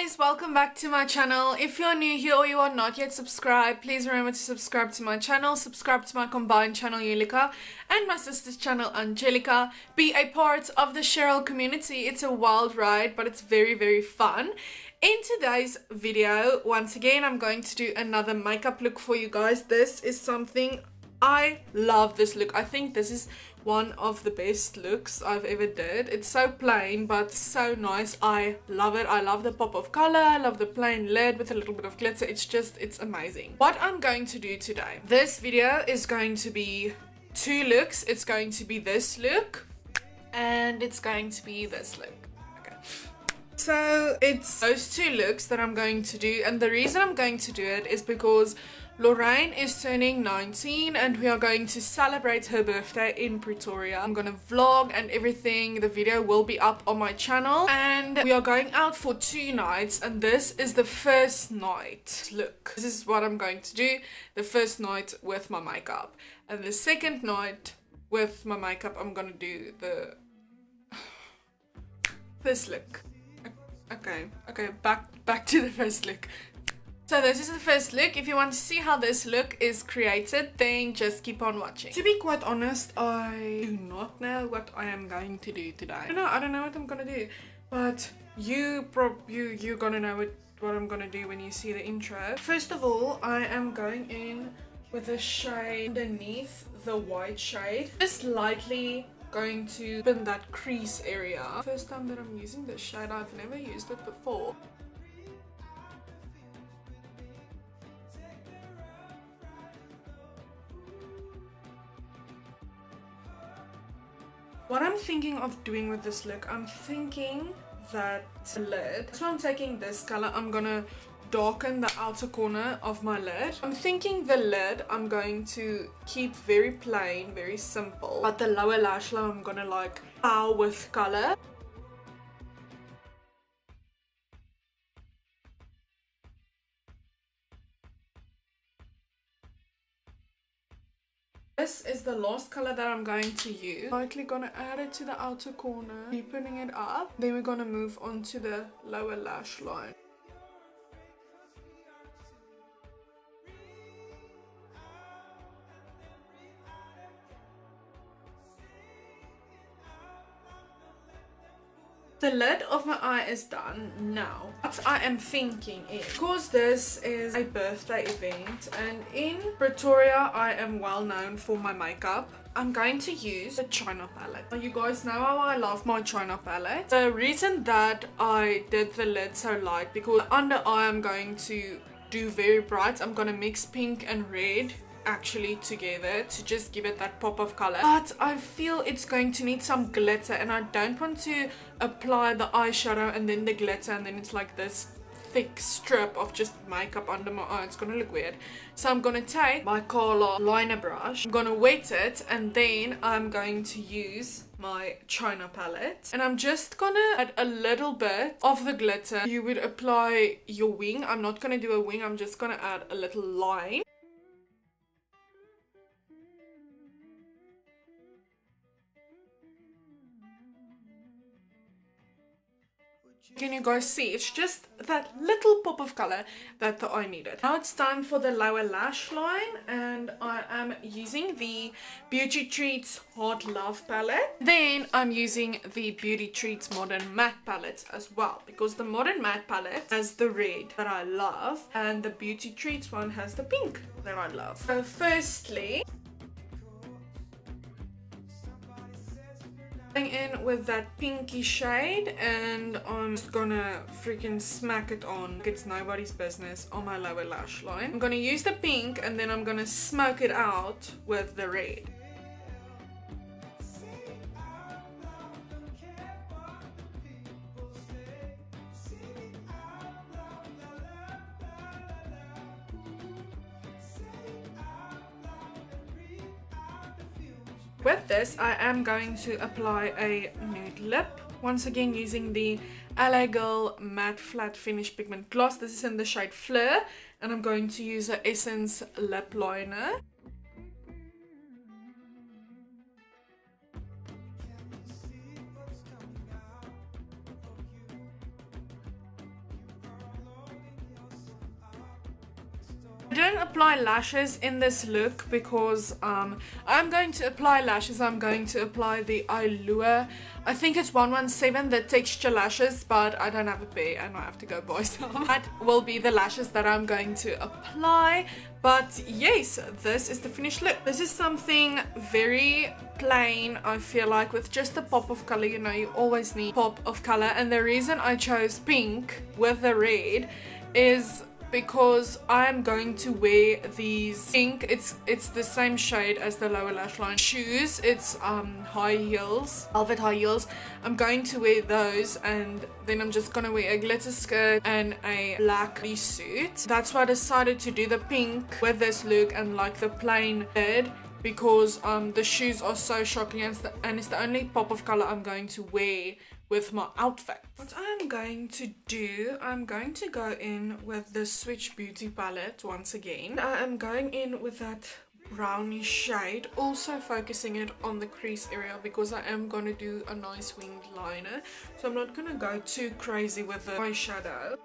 guys, welcome back to my channel. If you're new here or you are not yet subscribed, please remember to subscribe to my channel, subscribe to my combined channel Yuvianca and my sister's channel Angelica. Be a part of the SHERYLS community. It's a wild ride, but it's very fun. In today's video, once again, I'm going to do another makeup look for you guys. This is something I love. This look, I think this is one of the best looks I've ever did. It's so plain but so nice. I love it. I love the pop of color. I love the plain lid with a little bit of glitter. It's amazing. What I'm going to do today, this video is going to be two looks. It's going to be this look and it's going to be this look. Okay, so it's those two looks that I'm going to do, and the reason I'm going to do it is because Lorraine is turning 19 and we are going to celebrate her birthday in Pretoria. I'm gonna vlog and everything. The video will be up on my channel, and we are going out for 2 nights, and this is the first night. Look, this is what I'm going to do. The first night with my makeup, and the second night with my makeup I'm gonna do this look. Okay, back to the first look. So this is the first look. If you want to see how this look is created, then just keep on watching. To be quite honest, I do not know what I am going to do today. I don't know what I'm gonna do, but you're gonna know what I'm gonna do when you see the intro. First of all, I am going in with a shade underneath the white shade, just lightly going to pin that crease area. First time that I'm using this shade. I've never used it before. What I'm thinking of doing with this look, I'm thinking that lid. So I'm taking this color, I'm gonna darken the outer corner of my lid. I'm thinking the lid I'm going to keep very plain, very simple, but the lower lash line I'm gonna like power with color. This is the last color that I'm going to use. Lightly gonna add it to the outer corner, deepening it up. Then we're gonna move on to the lower lash line. The lid of my eye is done now. What I am thinking is, because this is a birthday event and in Pretoria I am well known for my makeup, I'm going to use the China palette. You guys know how I love my China palette. The reason that I did the lid so light, because under eye I'm going to do very bright. I'm gonna mix pink and red actually together to just give it that pop of color, but I feel it's going to need some glitter, and I don't want to apply the eyeshadow and then the glitter and then it's like this thick strip of just makeup under my eye. It's gonna look weird. So I'm gonna take my Color liner brush, I'm gonna wet it, and then I'm going to use my China palette, and I'm just gonna add a little bit of the glitter. You would apply your wing. I'm not gonna do a wing, I'm just gonna add a little line. Can you guys see? It's just that little pop of color that the eye needed. Now it's time for the lower lash line, and I am using the Beauty Treats Hard Love palette. Then I'm using the Beauty Treats Modern Matte palette as well, because the Modern Matte palette has the red that I love and the Beauty Treats one has the pink that I love. So firstly, in with that pinky shade, and I'm just gonna freaking smack it on. It's nobody's business on my lower lash line. I'm gonna use the pink and then I'm gonna smoke it out with the red. With this, I am going to apply a nude lip. Once again, using the LA Girl Matte Flat Finish Pigment Gloss. This is in the shade Fleur, and I'm going to use an Essence lip liner. I didn't apply lashes in this look because I'm going to apply lashes. I'm going to apply the Allure, I think it's 117, the texture lashes, but I don't have a pair and I have to go buy some. That will be the lashes that I'm going to apply. But yes, this is the finished look. This is something very plain, I feel like, with just a pop of color. You know, you always need pop of color, and the reason I chose pink with the red is because I'm going to wear these pink, it's the same shade as the lower lash line shoes. It's high heels, velvet high heels. I'm going to wear those, and then I'm just gonna wear a glitter skirt and a black suit. That's why I decided to do the pink with this look and like the plain red, because the shoes are so shocking, and it's the only pop of color I'm going to wear with my outfit. What I'm going to do, I'm going to go in with the Switch Beauty palette once again. I am going in with that brownish shade, also focusing it on the crease area because I am going to do a nice winged liner. So I'm not going to go too crazy with the eyeshadow.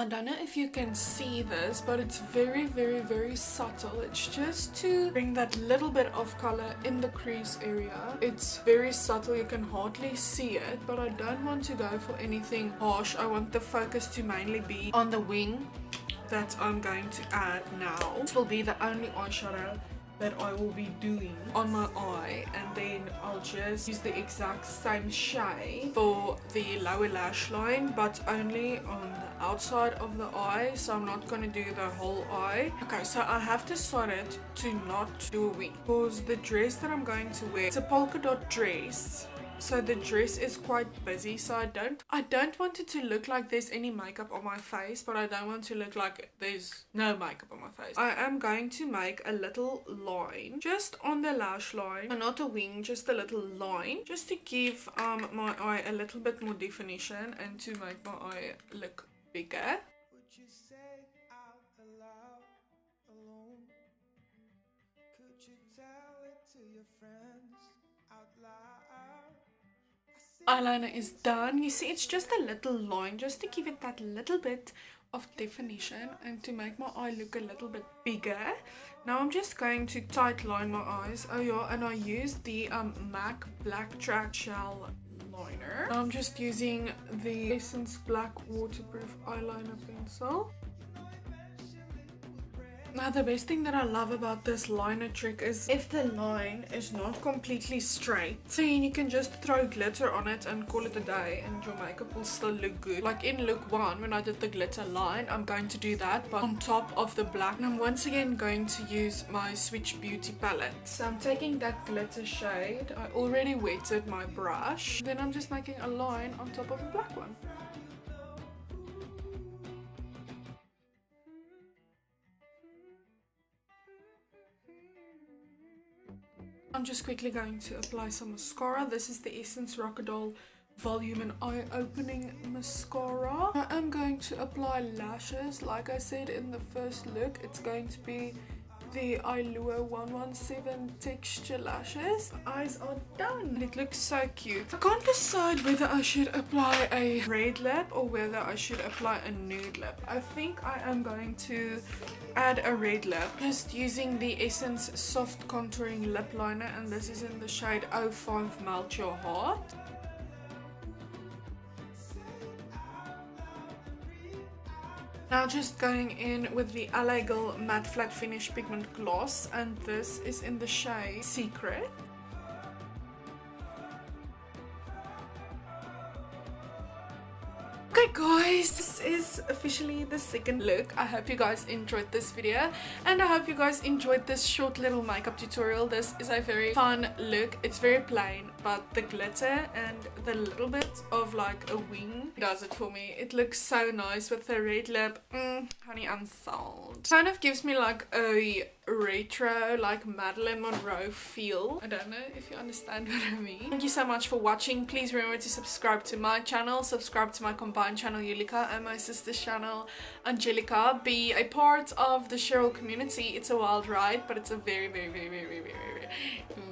I don't know if you can see this, but it's very, very, very subtle. It's just to bring that little bit of color in the crease area. It's very subtle, you can hardly see it, but I don't want to go for anything harsh. I want the focus to mainly be on the wing that I'm going to add now. This will be the only eyeshadow that I will be doing on my eye, and then I'll just use the exact same shade for the lower lash line, but only on the outside of the eye, so I'm not going to do the whole eye. Okay, so I have decided to not do a wing because the dress that I'm going to wear, it's a polka dot dress. So the dress is quite busy, so I don't want it to look like there's any makeup on my face, but I don't want to look like there's no makeup on my face. I am going to make a little line just on the lash line, and not a wing, just a little line, just to give my eye a little bit more definition and to make my eye look bigger. Would you say out aloud alone? Could you tell it to your friends out loud? Eyeliner is done. You see, it's just a little line just to give it that little bit of definition and to make my eye look a little bit bigger. Now I'm just going to tight line my eyes. Oh yeah, and I used the MAC Black Track Shell liner. Now I'm just using the Essence Black Waterproof Eyeliner Pencil. Now the best thing that I love about this liner trick is if the line is not completely straight, then you can just throw glitter on it and call it a day and your makeup will still look good. Like in look 1 when I did the glitter line, I'm going to do that but on top of the black. And I'm once again going to use my Switch Beauty palette. So I'm taking that glitter shade, I already wetted my brush, then I'm just making a line on top of a black one. I'm just quickly going to apply some mascara. This is the Essence Rock'n'Roll Volume and Eye Opening Mascara. I am going to apply lashes. Like I said in the first look, it's going to be the Allure 117 texture lashes. The eyes are done. It looks so cute. I can't decide whether I should apply a red lip or whether I should apply a nude lip. I think I am going to add a red lip, just using the Essence Soft Contouring Lip Liner, and this is in the shade 05 Melt Your Heart. Now just going in with the LA Girl Matte Flat Finish Pigment Gloss, and this is in the shade Secret. Okay guys, this is officially the second look. I hope you guys enjoyed this video and I hope you guys enjoyed this short little makeup tutorial. This is a very fun look. It's very plain, but the glitter and the little bit of like a wing does it for me. It looks so nice with the red lip. Honey, I'm sold. Kind of gives me like a retro, like Marilyn Monroe feel. I don't know if you understand what I mean. Thank you so much for watching. Please remember to subscribe to my channel, subscribe to my combined channel Yuvianca and my sister's channel Angelica. Be a part of the Sheryl community. It's a wild ride, but it's a very, very, very, very, very, very,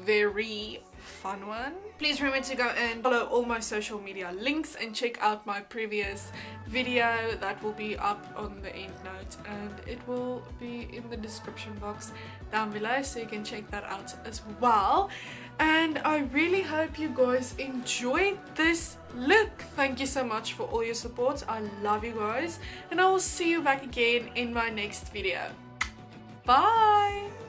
very fun fun one. Please remember to go and follow all my social media links and check out my previous video that will be up on the end note, and it will be in the description box down below, so you can check that out as well. And I really hope you guys enjoyed this look. Thank you so much for all your support. I love you guys, and I will see you back again in my next video. Bye!